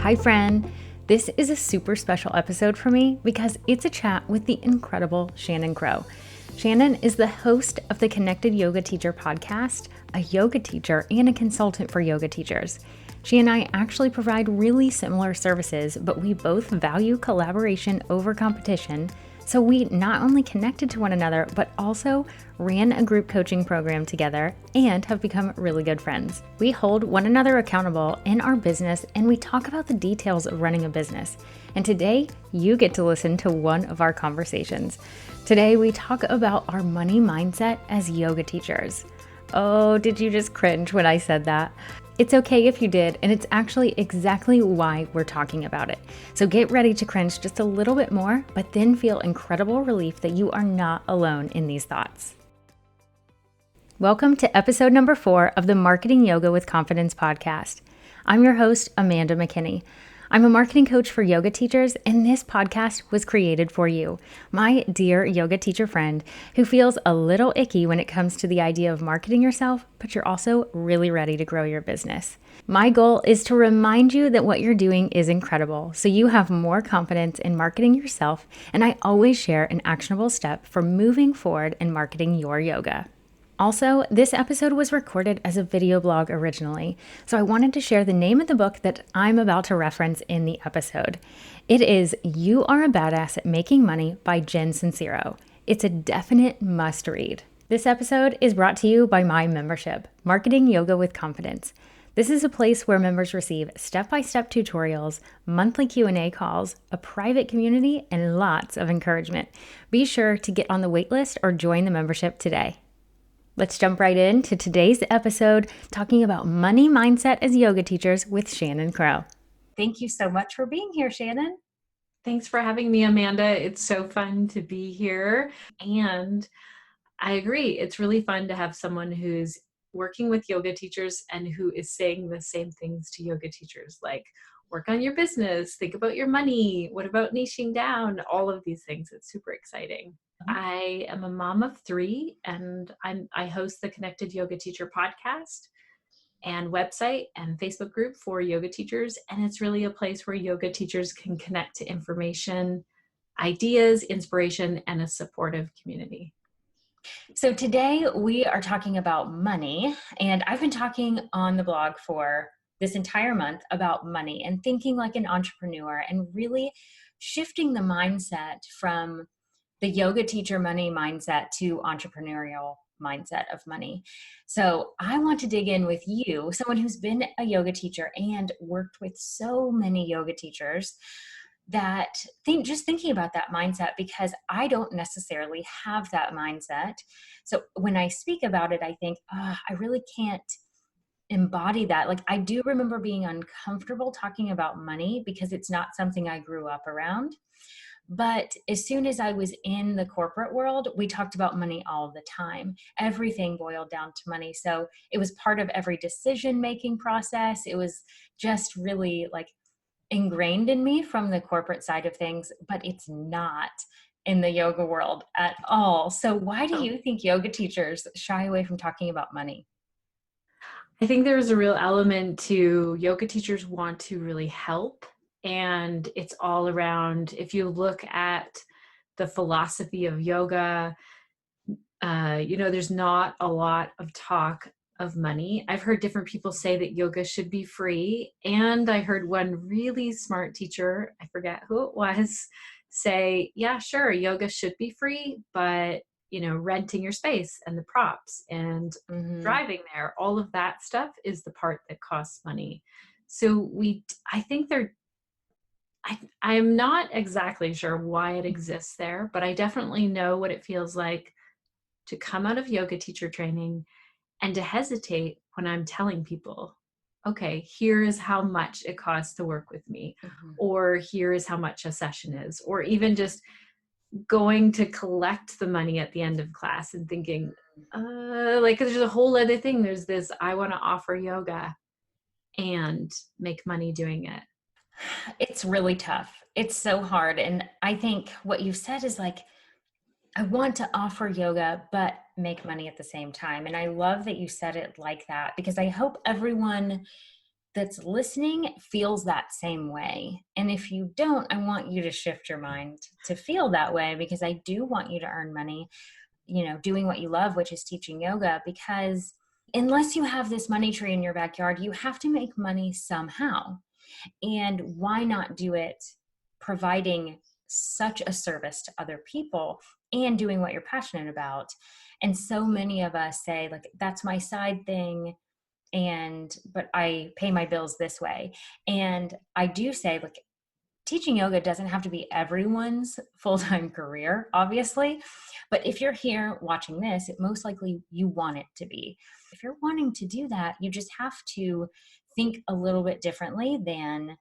Hi, friend. This is a super special episode for me because it's a chat with the incredible Shannon Crow. Shannon is the host of the Connected Yoga Teacher podcast, a yoga teacher and a consultant for yoga teachers. She and I actually provide really similar services, but we both value collaboration over competition. So we not only connected to one another, but also ran a group coaching program together and have become really good friends. We hold one another accountable in our business and we talk about the details of running a business. And today you get to listen to one of our conversations. Today we talk about our money mindset as yoga teachers. Oh, did you just cringe when I said that? It's okay if you did, and it's actually exactly why we're talking about it. So get ready to cringe just a little bit more, but then feel incredible relief that you are not alone in these thoughts. Welcome to episode number 4 of the Marketing Yoga with Confidence podcast. I'm your host, Amanda McKinney. I'm a marketing coach for yoga teachers, and this podcast was created for you, my dear yoga teacher friend who feels a little icky when it comes to the idea of marketing yourself, but you're also really ready to grow your business. My goal is to remind you that what you're doing is incredible, so you have more confidence in marketing yourself, and I always share an actionable step for moving forward in marketing your yoga. Also, this episode was recorded as a video blog originally, so I wanted to share the name of the book that I'm about to reference in the episode. It is You Are a Badass at Making Money by Jen Sincero. It's a definite must read. This episode is brought to you by my membership, Marketing Yoga with Confidence. This is a place where members receive step-by-step tutorials, monthly Q&A calls, a private community, and lots of encouragement. Be sure to get on the waitlist or join the membership today. Let's jump right into today's episode talking about money mindset as yoga teachers with Shannon Crow. Thank you so much for being here, Shannon. Thanks for having me, Amanda. It's so fun to be here. And I agree. It's really fun to have someone who's working with yoga teachers and who is saying the same things to yoga teachers, like work on your business, think about your money, what about niching down, all of these things. It's super exciting. I am a mom of 3 and I host the Connected Yoga Teacher podcast and website and Facebook group for yoga teachers. And it's really a place where yoga teachers can connect to information, ideas, inspiration, and a supportive community. So today we are talking about money, and I've been talking on the blog for this entire month about money and thinking like an entrepreneur and really shifting the mindset from the yoga teacher money mindset to entrepreneurial mindset of money. So I want to dig in with you, someone who's been a yoga teacher and worked with so many yoga teachers, that thinking about that mindset, because I don't necessarily have that mindset. So when I speak about it, I think, I really can't embody that. Like, I do remember being uncomfortable talking about money because it's not something I grew up around. But as soon as I was in the corporate world, we talked about money all the time. Everything boiled down to money. So it was part of every decision-making process. It was just really like ingrained in me from the corporate side of things, but it's not in the yoga world at all. So why do you think yoga teachers shy away from talking about money? I think there's a real element to yoga teachers want to really help. And it's all around, if you look at the philosophy of yoga, there's not a lot of talk of money. I've heard different people say that yoga should be free. And I heard one really smart teacher, I forget who it was, say, yeah, sure, yoga should be free, but renting your space and the props and driving there, all of that stuff is the part that costs money. So I think I'm not exactly sure why it exists there, but I definitely know what it feels like to come out of yoga teacher training and to hesitate when I'm telling people, okay, here is how much it costs to work with me, or here is how much a session is, or even just going to collect the money at the end of class and thinking, like there's a whole other thing. There's this, I want to offer yoga and make money doing it. It's really tough. It's so hard. And I think what you said is like, I want to offer yoga, but make money at the same time. And I love that you said it like that, because I hope everyone that's listening feels that same way. And if you don't, I want you to shift your mind to feel that way, because I do want you to earn money, doing what you love, which is teaching yoga, because unless you have this money tree in your backyard, you have to make money somehow. And why not do it providing such a service to other people and doing what you're passionate about? And so many of us say, like, that's my side thing, but I pay my bills this way. And I do say, like, teaching yoga doesn't have to be everyone's full-time career, obviously. But if you're here watching this, it most likely you want it to be. If you're wanting to do that, you just have to think a little bit differently than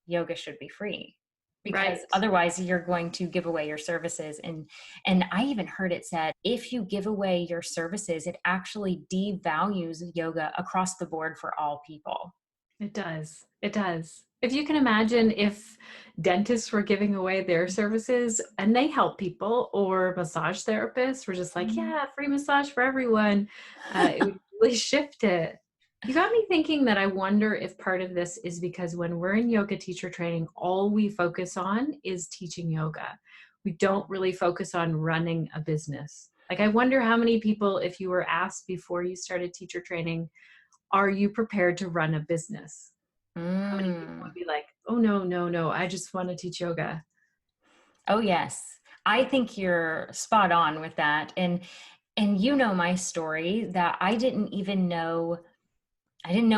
yoga should be free. Because Right. otherwise you're going to give away your services. And I even heard it said, if you give away your services, it actually devalues yoga across the board for all people. It does. It does. If you can imagine if dentists were giving away their services and they help people, or massage therapists were just like, yeah, free massage for everyone, it would really shift it. You got me thinking that I wonder if part of this is because when we're in yoga teacher training, all we focus on is teaching yoga. We don't really focus on running a business. Like, I wonder how many people, if you were asked before you started teacher training, are you prepared to run a business? How many people would be like, oh, no, no, no, I just want to teach yoga? Oh, yes. I think you're spot on with that. And my story, that I didn't know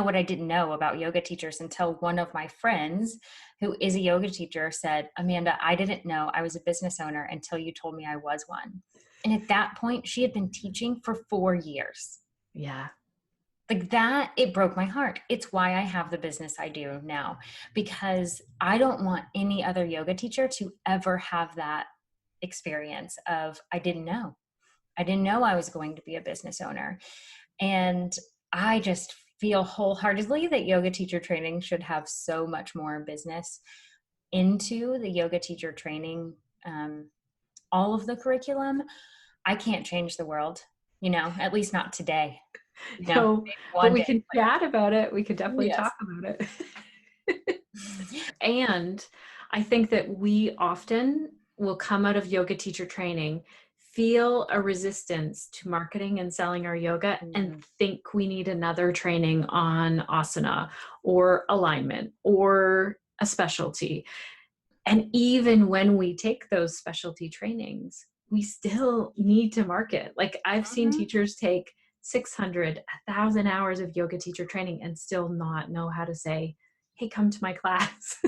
what I didn't know about yoga teachers until one of my friends who is a yoga teacher said, Amanda, I didn't know I was a business owner until you told me I was one. And at that point, she had been teaching for 4 years. Yeah. Like that, it broke my heart. It's why I have the business I do now, because I don't want any other yoga teacher to ever have that experience of, I didn't know. I didn't know I was going to be a business owner. And I just feel wholeheartedly that yoga teacher training should have so much more business into the yoga teacher training, all of the curriculum. I can't change the world, at least not today. No, Maybe but one we day. can chat about it. We could definitely Yes. talk about it. And I think that we often will come out of yoga teacher training, feel a resistance to marketing and selling our yoga, and think we need another training on asana or alignment or a specialty. And even when we take those specialty trainings, we still need to market. Like, I've seen teachers take 600, 1,000 hours of yoga teacher training and still not know how to say, hey, come to my class.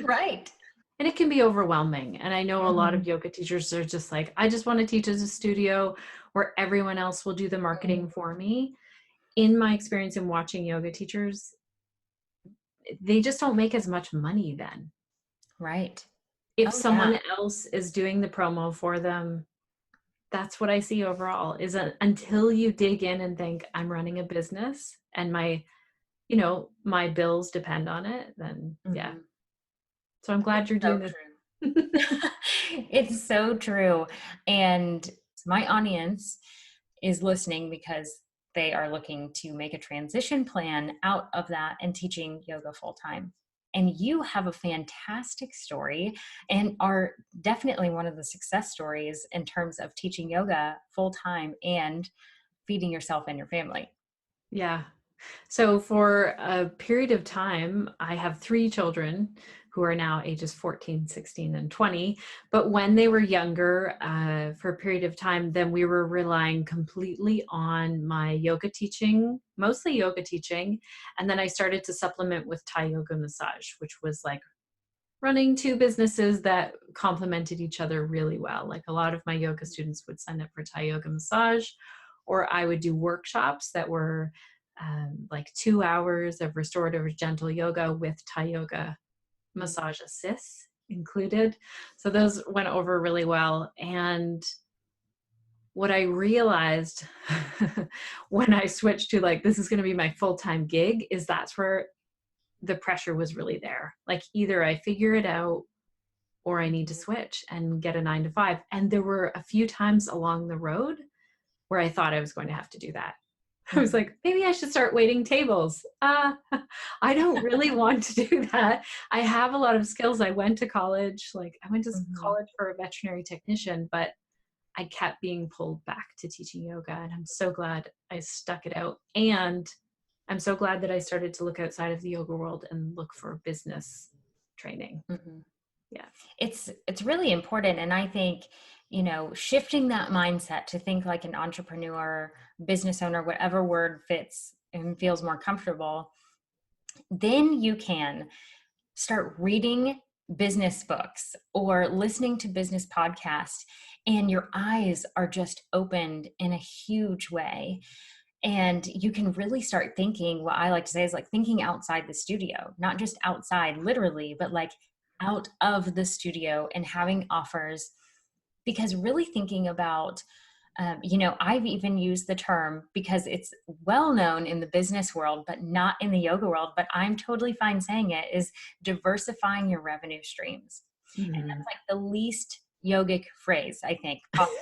Right. And it can be overwhelming. And I know a lot of yoga teachers are just like, I just want to teach as a studio where everyone else will do the marketing for me. In my experience in watching yoga teachers, they just don't make as much money then. Right. If Oh, yeah. someone else is doing the promo for them, that's what I see overall, is until you dig in and think, I'm running a business and my bills depend on it, then yeah. So I'm glad you're doing this. It's so true. And my audience is listening because they are looking to make a transition plan out of that and teaching yoga full time. And you have a fantastic story and are definitely one of the success stories in terms of teaching yoga full time and feeding yourself and your family. Yeah. So for a period of time, I have 3 children who are now ages 14, 16, and 20. But when they were younger, for a period of time, then we were relying completely on my yoga teaching, mostly yoga teaching. And then I started to supplement with Thai yoga massage, which was like running 2 businesses that complemented each other really well. Like, a lot of my yoga students would sign up for Thai yoga massage, or I would do workshops that were like 2 hours of restorative or gentle yoga with Thai yoga massage assists included. So those went over really well. And what I realized when I switched to, like, this is going to be my full-time gig, is that's where the pressure was really there. Like, either I figure it out or I need to switch and get a 9 to 5. And there were a few times along the road where I thought I was going to have to do that. I was like, maybe I should start waiting tables. I don't really want to do that. I have a lot of skills. I went to college, like I went to Mhm. college for a veterinary technician, but I kept being pulled back to teaching yoga. And I'm so glad I stuck it out. And I'm so glad that I started to look outside of the yoga world and look for business training. Mhm. Yeah. It's really important. And I think, shifting that mindset to think like an entrepreneur, business owner, whatever word fits and feels more comfortable, then you can start reading business books or listening to business podcasts, and your eyes are just opened in a huge way. And you can really start thinking, what I like to say is like thinking outside the studio, not just outside literally, but like out of the studio and having offers. Because really thinking about, I've even used the term, because it's well known in the business world, but not in the yoga world, but I'm totally fine saying it, is diversifying your revenue streams. And Mhm. that's like the least yogic phrase, I think, possible.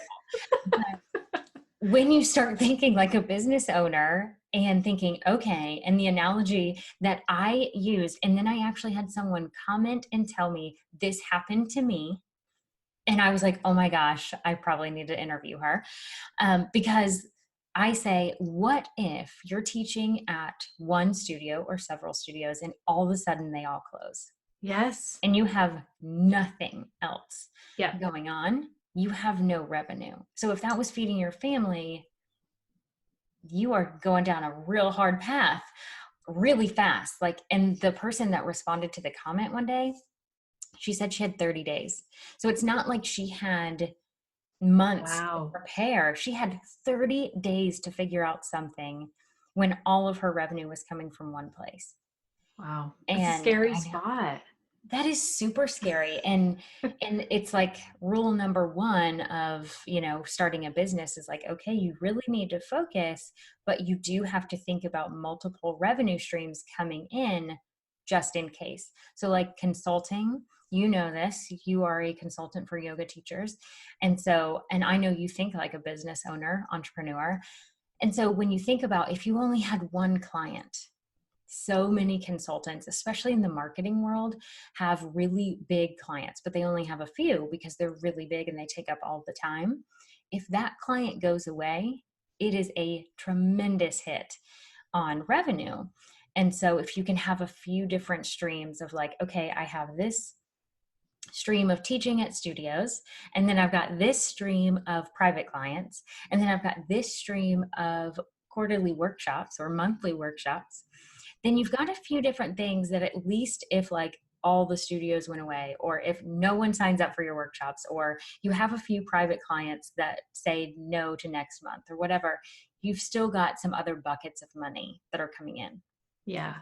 But when you start thinking like a business owner and thinking, okay, and the analogy that I used, and then I actually had someone comment and tell me this happened to me. And I was like, oh my gosh, I probably need to interview her. Because I say, what if you're teaching at one studio or several studios and all of a sudden they all close Yes. and you have nothing else Yeah. going on? You have no revenue. So if that was feeding your family, you are going down a real hard path really fast. Like, and the person that responded to the comment one day, she said she had 30 days. So it's not like she had months to Wow. prepare. She had 30 days to figure out something when all of her revenue was coming from one place. Wow. That's a And scary I know spot. that is super scary. And it's like rule number one of, starting a business is like, okay, you really need to focus, but you do have to think about multiple revenue streams coming in just in case. So like consulting, this, you are a consultant for yoga teachers. And I know you think like a business owner, entrepreneur. And so when you think about if you only had one client, so many consultants, especially in the marketing world, have really big clients, but they only have a few because they're really big and they take up all the time. If that client goes away, it is a tremendous hit on revenue. And so if you can have a few different streams of like, okay, I have this stream of teaching at studios, and then I've got this stream of private clients, and then I've got this stream of quarterly workshops or monthly workshops, then you've got a few different things that at least if like all the studios went away, or if no one signs up for your workshops, or you have a few private clients that say no to next month or whatever, you've still got some other buckets of money that are coming in. Yeah.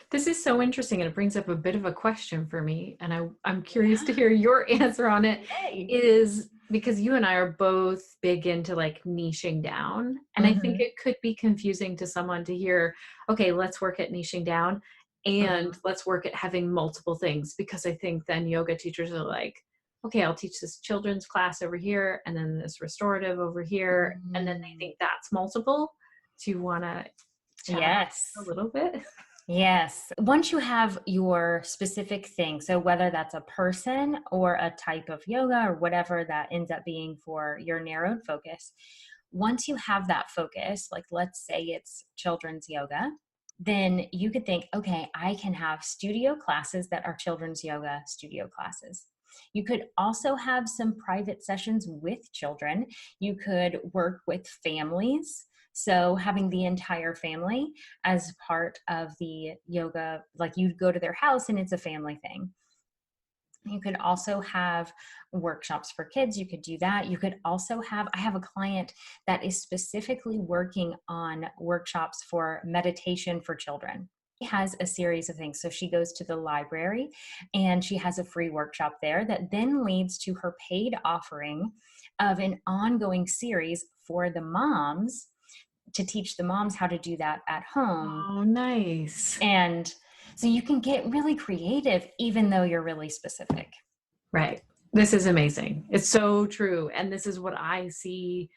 This is so interesting, and it brings up a bit of a question for me, and I'm curious to Yeah. hear your answer on it. Yay. Is because you and I are both big into like niching down, and I think Mm-hmm. it could be confusing to someone to hear, okay, let's work at niching down and Mm-hmm. let's work at having multiple things, because I think then yoga teachers are like, okay, I'll teach this children's class over here and then this restorative over here, and then they Mm. think that's multiple. Do you want to chat about that a Yes. little bit? Yes. Once you have your specific thing, so whether that's a person or a type of yoga or whatever that ends up being for your narrowed focus, once you have that focus, like let's say it's children's yoga, then you could think, okay, I can have studio classes that are children's yoga studio classes. You could also have some private sessions with children. You could work with families. So having the entire family as part of the yoga, like you'd go to their house and it's a family thing. You could also have workshops for kids. You could do that. You could also I have a client that is specifically working on workshops for meditation for children. She has a series of things. So she goes to the library and she has a free workshop there that then leads to her paid offering of an ongoing series for the moms to teach the moms how to do that at home. Oh, nice. And so you can get really creative, even though you're really specific. Right. This is amazing. It's so true. And this is what I see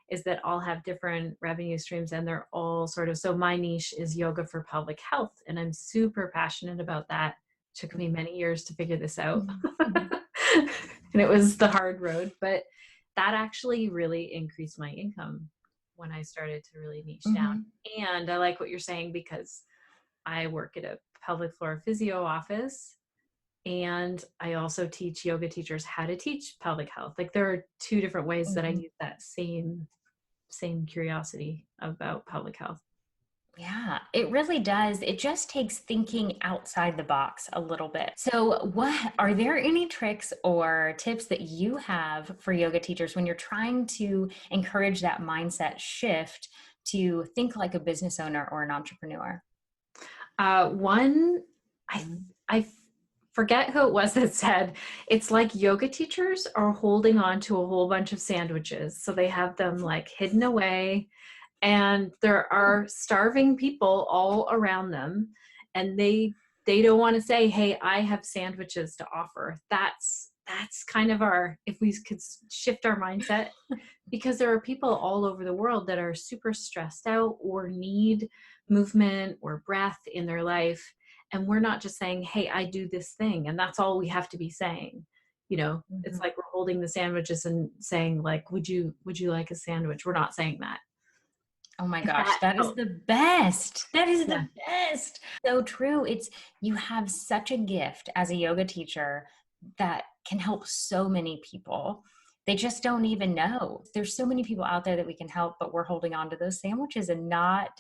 is that all have different revenue streams, and they're all sort of, so my niche is yoga for pelvic health, and I'm super passionate about that. It took me many years to figure this out. Mhm. And it was the hard road, but that actually really increased my income when I started to really niche down. And I like what you're saying, because I work at a pelvic floor physio office, and I also teach yoga teachers how to teach pelvic health. Like, there are two different ways that I use that same curiosity about pelvic health. Yeah, it really does. It just takes thinking outside the box a little bit. So, what are there any tricks or tips that you have for yoga teachers when you're trying to encourage that mindset shift to think like a business owner or an entrepreneur? One, I forget who it was that said, it's like yoga teachers are holding on to a whole bunch of sandwiches. So they have them like hidden away, and there are starving people all around them, and they don't want to say, hey, I have sandwiches to offer. That's kind of our, if we could shift our mindset, because there are people all over the world that are super stressed out or need movement or breath in their life, and we're not just saying, hey, I do this thing, and that's all we have to be saying. It's like we're holding the sandwiches and saying, like, would you like a sandwich? We're not saying that. Oh my gosh, that is the best. That is the best. So true. You have such a gift as a yoga teacher that can help so many people. They just don't even know. There's so many people out there that we can help, but we're holding on to those sandwiches and not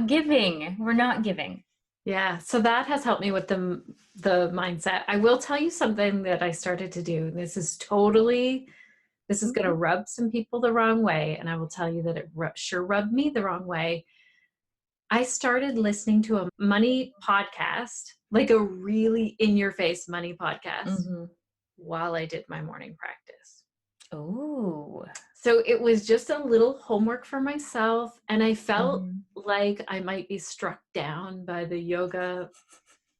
giving. We're not giving. Yeah. So that has helped me with the mindset. I will tell you something that I started to do. This is going to rub some people the wrong way, and I will tell you that it sure rubbed me the wrong way. I started listening to a money podcast, like a really in-your-face money podcast, while I did my morning practice. Oh. So it was just a little homework for myself, and I felt like I might be struck down by the yoga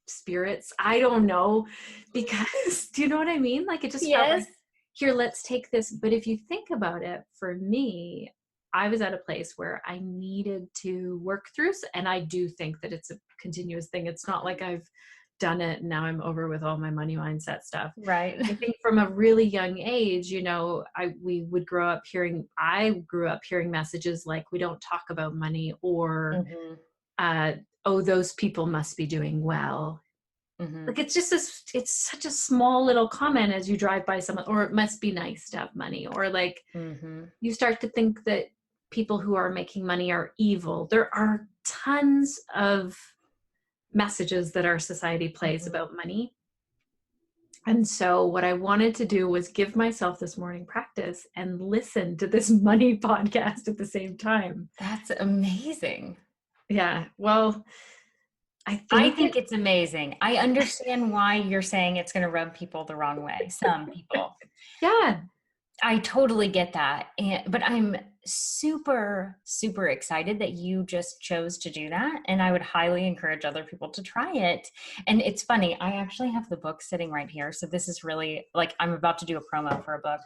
spirits. I don't know, because do you know what I mean? Like, it just felt like, here, let's take this. But if you think about it, for me, I was at a place where I needed to work through, and I do think that it's a continuous thing. It's not like I've done it and now I'm over with all my money mindset stuff. Right. I think from a really young age, I grew up hearing messages like, we don't talk about money, or, oh, those people must be doing well. Like, it's just it's such a small little comment as you drive by someone, or it must be nice to have money, or like, you start to think that people who are making money are evil. There are tons of messages that our society plays about money. And so what I wanted to do was give myself this morning practice and listen to this money podcast at the same time. That's amazing. Yeah. Well, I think it's amazing. I understand why you're saying it's going to rub people the wrong way. Some people. Yeah. I totally get that. But I'm super, super excited that you just chose to do that. And I would highly encourage other people to try it. And it's funny, I actually have the book sitting right here. So this is really like, I'm about to do a promo for a book,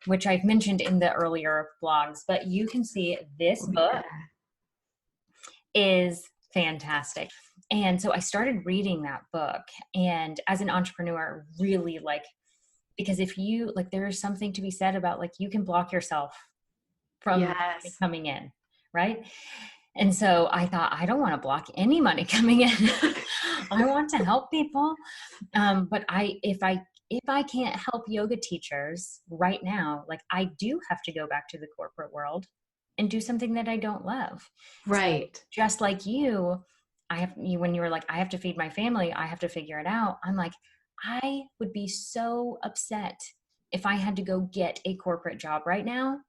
which I've mentioned in the earlier blogs, but you can see this book is fantastic. And so I started reading that book, and as an entrepreneur, really because if you there is something to be said about you can block yourself from coming in, right? And so I thought, I don't want to block any money coming in. I want to help people. But if I can't help yoga teachers right now, I do have to go back to the corporate world and do something that I don't love. Right. So just like you, when you were like, I have to feed my family, I have to figure it out. I'm like, I would be so upset if I had to go get a corporate job right now.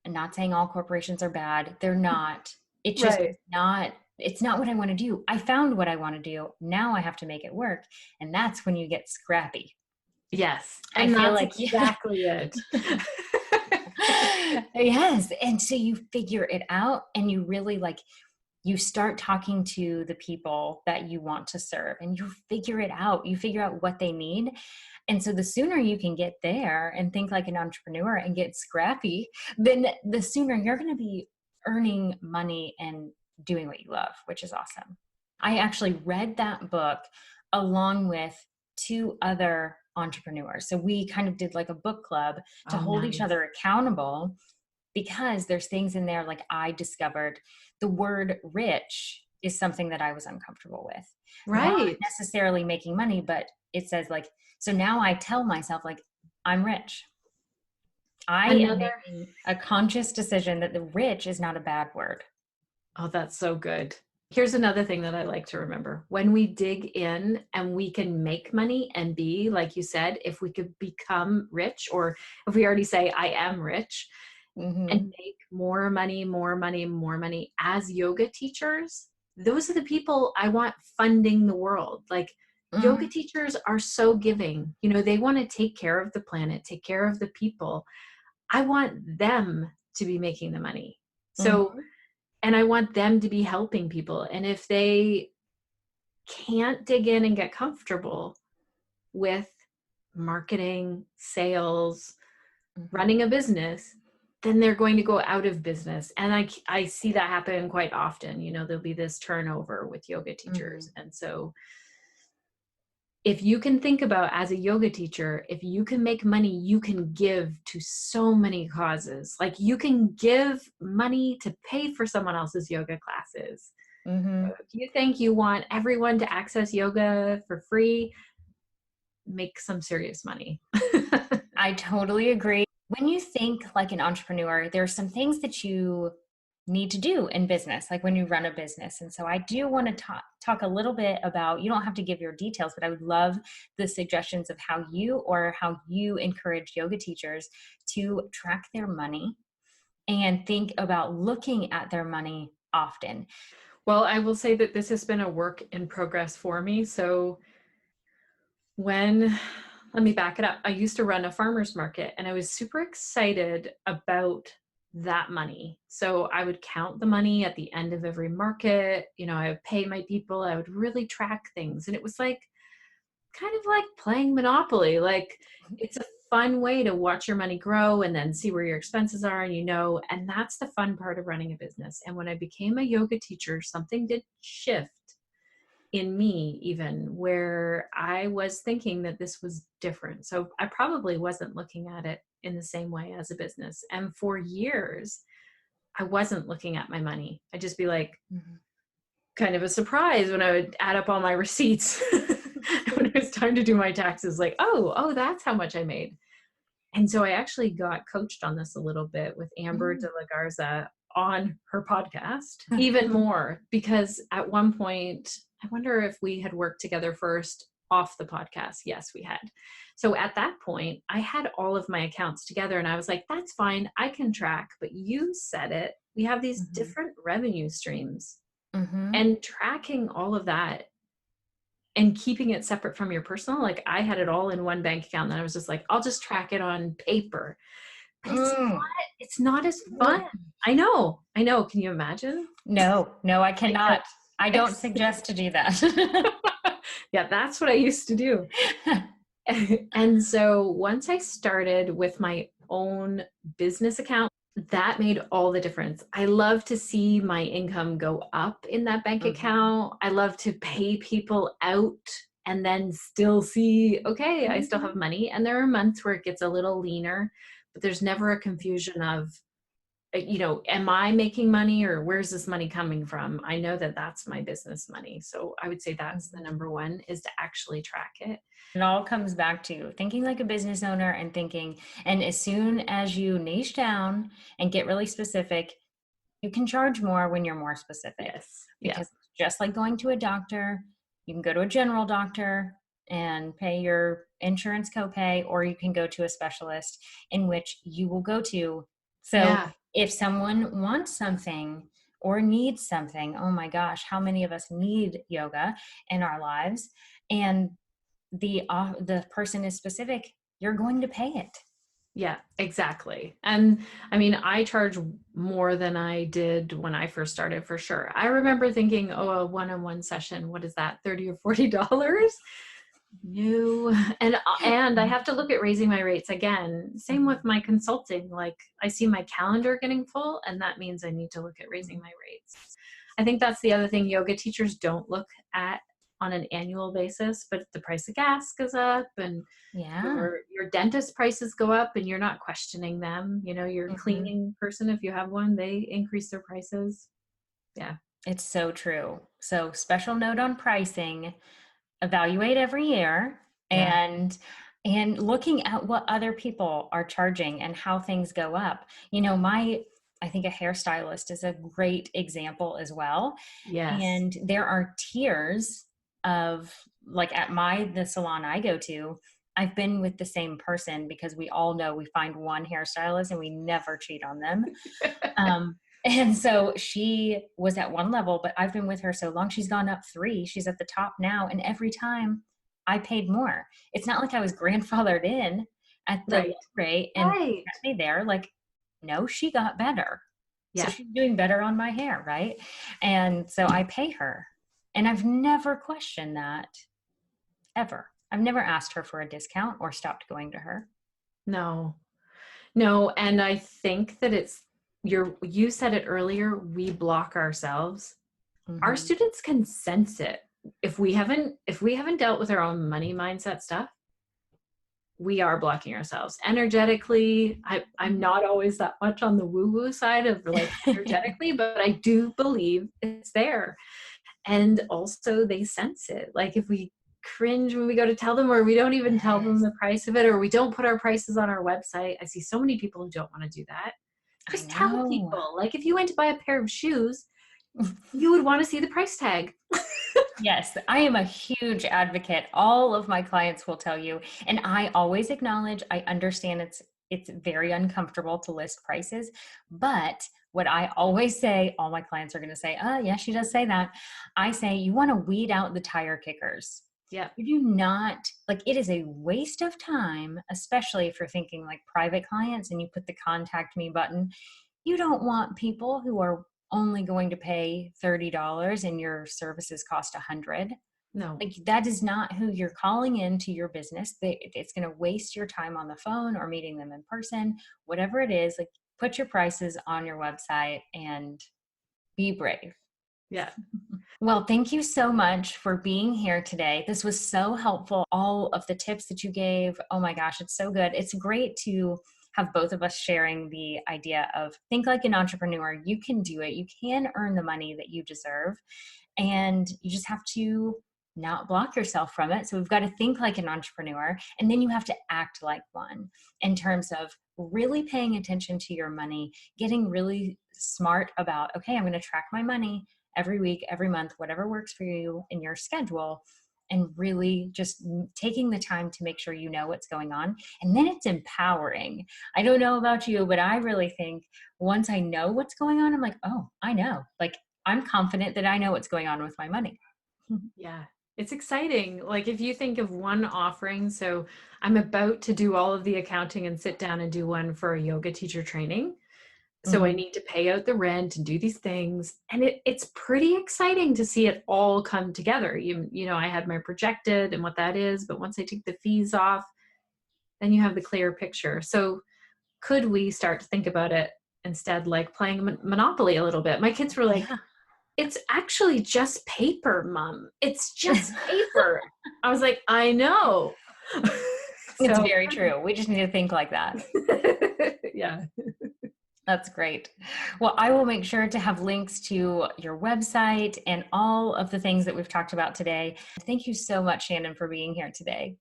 I'm not saying all corporations are bad. They're not. It's just it's not what I want to do. I found what I want to do. Now I have to make it work. And that's when you get scrappy. Yes. And I feel that's exactly it. Yes. And so you figure it out, and you really you start talking to the people that you want to serve, and you figure it out. You figure out what they need. And so the sooner you can get there and think like an entrepreneur and get scrappy, then the sooner you're going to be earning money and doing what you love, which is awesome. I actually read that book along with two other entrepreneurs. So we kind of did like a book club to Oh, hold each nice. other accountable, because there's things in there like I discovered the word rich is something that I was uncomfortable with. Not Right. necessarily making money, but it says like, so now I tell myself like, I'm rich. I am Another, making a conscious decision that the rich is not a bad word. oh, that's so good. Here's another thing that I like to remember. When we dig in and we can make money and be, like you said, if we could become rich, or if we already say, I am rich, and Mm-hmm. make more money, more money, more money as yoga teachers, those are the people I want funding the world. Like, yoga Mm-hmm. teachers are so giving. You know, they want to take care of the planet, take care of the people. I want them to be making the money. So, Mm-hmm. and I want them to be helping people. And if they can't dig in and get comfortable with marketing, sales, Mm-hmm. running a business, then they're going to go out of business. And I see that happen quite often. You know, there'll be this turnover with yoga Mm-hmm. teachers. And so if you can think about, as a yoga teacher, if you can make money, you can give to so many causes. Like, you can give money to pay for someone else's yoga classes. Mm-hmm. If you think you want everyone to access yoga for free, make some serious money. I totally agree. When you think like an entrepreneur, there are some things that you need to do in business, like when you run a business. And so I do want to talk a little bit about, you don't have to give your details, but I would love the suggestions of how you encourage yoga teachers to track their money and think about looking at their money often. Well, I will say that this has been a work in progress for me. So when, let me back it up. I used to run a farmer's market and I was super excited about that money. So I would count the money at the end of every market. You know, I would pay my people, I would really track things. And it was like kind of like playing Monopoly. Like, it's a fun way to watch your money grow and then see where your expenses are, and and that's the fun part of running a business. And when I became a yoga teacher, something did shift in me, even where I was thinking that this was different. So I probably wasn't looking at it in the same way as a business. And for years, I wasn't looking at my money. I'd just be like, Mhm. kind of a surprise when I would add up all my receipts when it was time to do my taxes, like, oh, that's how much I made. And so I actually got coached on this a little bit with Amber de Mm. la Garza on her podcast, even more, because at one point, I wonder if we had worked together first off the podcast. Yes, we had. So at that point, I had all of my accounts together and I was like, that's fine. I can track, but you said it. We have these Mhm. different revenue streams, Mhm. and tracking all of that and keeping it separate from your personal. Like, I had it all in one bank account and I was just like, I'll just track it on paper. But Mm. it's not as fun. I know. Can you imagine? No, no, I I know. cannot. I don't suggest to do that. Yeah, that's what I used to do. And so once I started with my own business account, that made all the difference. I love to see my income go up in that bank Mhm. account. I love to pay people out and then still see, okay, I still have Mhm. money. And there are months where it gets a little leaner, but there's never a confusion of, am I making money or where's this money coming from? I know that that's my business money. So I would say that's the Mhm. number one, is to actually track it. It all comes back to thinking like a business owner and thinking, and as soon as you niche down and get really specific, you can charge more when you're more specific. Yes. Yeah. Because just like going to a doctor, you can go to a general doctor and pay your insurance copay, or you can go to a specialist in which you will go to. So Yeah. if someone wants something or needs something, oh my gosh, how many of us need yoga in our lives? And the person is specific, you're going to pay it. Yeah, exactly. And I mean, I charge more than I did when I first started for sure. I remember thinking, oh, a one-on-one session, what is that, 30 or $40? No. And I have to look at raising my rates again. Same with my consulting. Like I see my calendar getting full, and that means I need to look at raising my rates. I think that's the other thing yoga teachers don't look at on an annual basis, but the price of gas goes up and Yeah. your dentist prices go up and you're not questioning them. You know, your Hmm. cleaning person, if you have one, they increase their prices. Yeah. It's so true. So, special note on pricing, evaluate every year, Yeah. and looking at what other people are charging and how things go up. I think a hairstylist is a great example as well. Yes. And there are tiers of, like, at the salon I go to, I've been with the same person because we all know we find one hairstylist and we never cheat on them. And so she was at one level, but I've been with her so long, she's gone up three. She's at the top now. And every time I paid more. It's not like I was grandfathered in at the low Right. rate and Right. kept me there. Like, no, she got better. So Yeah. she's doing better on my hair, right? And so I pay her. And I've never questioned that ever. I've never asked her for a discount or stopped going to her. No. No, and I think that you said it earlier, we block ourselves. Our Hmm. students can sense it. If we haven't dealt with our own money mindset stuff, we are blocking ourselves energetically. I'm not always that much on the woo-woo side of like energetically, but I do believe it's there. And also they sense it. Like if we cringe when we go to tell them, or we don't even tell them Yes, the price of it, or we don't put our prices on our website. I see so many people who don't want to do that. I Just tell know. people. Like if you went to buy a pair of shoes, you would want to see the price tag. Yes, I am a huge advocate. All of my clients will tell you, and I always acknowledge, I understand it's very uncomfortable to list prices, but what I always say, all my clients are going to say, "Oh, yeah, she does say that." I say you want to weed out the tire kickers. Yeah. You do not, like, it is a waste of time, especially if you're thinking like private clients and you put the contact me button. You don't want people who are only going to pay $30 and your services cost 100. No. Like, that is not who you're calling into your business. It's going to waste your time on the phone or meeting them in person, whatever it is. Like, put your prices on your website and be brave. Yeah. Well, thank you so much for being here today. This was so helpful. All of the tips that you gave, oh my gosh, it's so good. It's great to have both of us sharing the idea of think like an entrepreneur. You can do it. You can earn the money that you deserve, and you just have to not block yourself from it. So we've got to think like an entrepreneur, and then you have to act like one in terms of really paying attention to your money, getting really smart about, okay, I'm going to track my money every week, every month, whatever works for you in your schedule, and really just taking the time to make sure you know what's going on. And then it's empowering. I don't know about you, but I really think once I know what's going on, I'm like, oh, I know. Like, I'm confident that I know what's going on with my money. Yeah. It's exciting. Like if you think of one offering, so I'm about to do all of the accounting and sit down and do one for a yoga teacher training. So I Mhm. need to pay out the rent and do these things. And it's pretty exciting to see it all come together. You know, I had my projected and what that is, but once I take the fees off, then you have the clear picture. So could we start to think about it instead like playing Monopoly a little bit? My kids were like, Yeah. it's actually just paper, Mom. It's just paper. I was like, I know. It's So very true. We just need to think like that. yeah. That's great. Well, I will make sure to have links to your website and all of the things that we've talked about today. Thank you so much, Shannon, for being here today.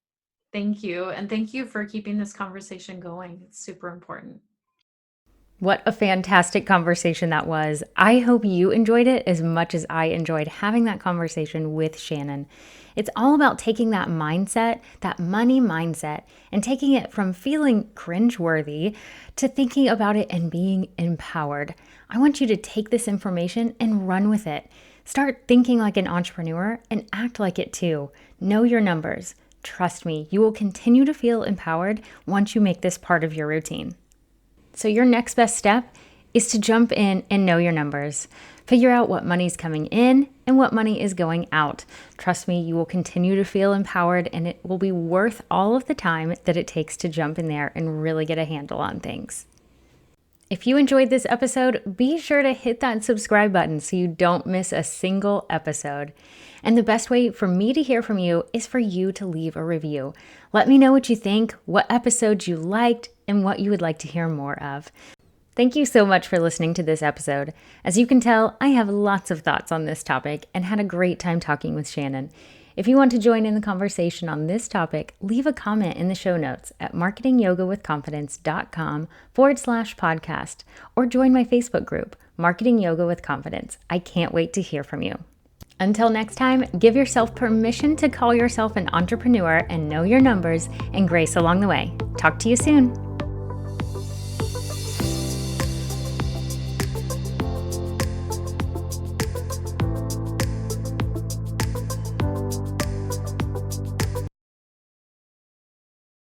Thank you. And thank you for keeping this conversation going. It's super important. What a fantastic conversation that was. I hope you enjoyed it as much as I enjoyed having that conversation with Shannon. It's all about taking that mindset, that money mindset, and taking it from feeling cringeworthy to thinking about it and being empowered. I want you to take this information and run with it. Start thinking like an entrepreneur and act like it too. Know your numbers. Trust me, you will continue to feel empowered once you make this part of your routine. So your next best step is to jump in and know your numbers. Figure out what money's coming in and what money is going out. Trust me, you will continue to feel empowered, and it will be worth all of the time that it takes to jump in there and really get a handle on things. If you enjoyed this episode, be sure to hit that subscribe button so you don't miss a single episode. And the best way for me to hear from you is for you to leave a review. Let me know what you think, what episodes you liked, and what you would like to hear more of. Thank you so much for listening to this episode. As you can tell, I have lots of thoughts on this topic and had a great time talking with Shannon. If you want to join in the conversation on this topic, leave a comment in the show notes at marketingyogawithconfidence.com/podcast or join my Facebook group, Marketing Yoga with Confidence. I can't wait to hear from you. Until next time, give yourself permission to call yourself an entrepreneur and know your numbers and grace along the way. Talk to you soon.